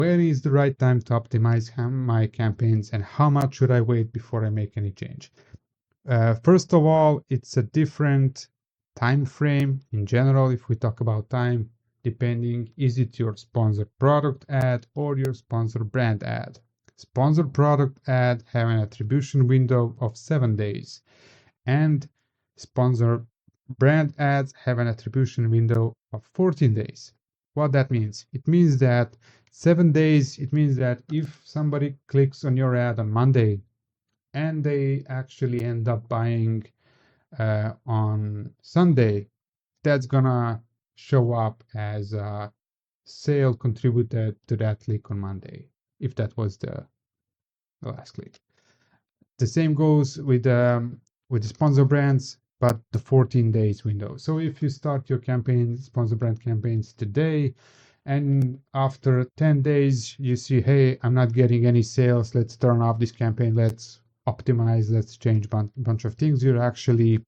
where is the right time to optimize my campaigns and how much should I wait before I make any change? First of all, it's a different time frame in general. If we talk about time, depending, is it your sponsored product ad or your sponsored brand ad? Sponsored product ad have an attribution window of 7 days, and sponsored brand ads have an attribution window of 14 days. What that means? It means that 7 days, it means that if somebody clicks on your ad on Monday and they actually end up buying on Sunday, that's gonna show up as a sale contributed to that click on Monday, if that was the last click. The same goes with the sponsor brands, but the 14 days window. So if you start your campaign, sponsor brand campaigns today, and after 10 days you see, hey, I'm not getting any sales, let's turn off this campaign, let's optimize, let's change a bunch of things, you're actually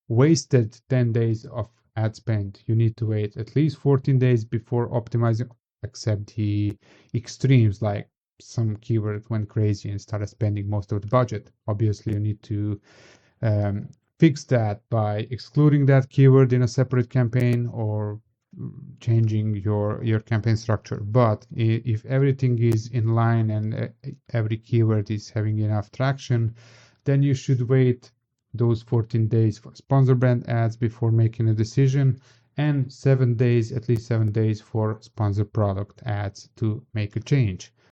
wasted 10 days of ad spend. You need to wait at least 14 days before optimizing, except the extremes, like some keyword went crazy and started spending most of the budget. Obviously, you need to fix that by excluding that keyword in a separate campaign or changing your campaign structure. But if everything is in line and every keyword is having enough traction, then you should wait those 14 days for sponsor brand ads before making a decision, and 7 days, at least 7 days for sponsor product ads to make a change.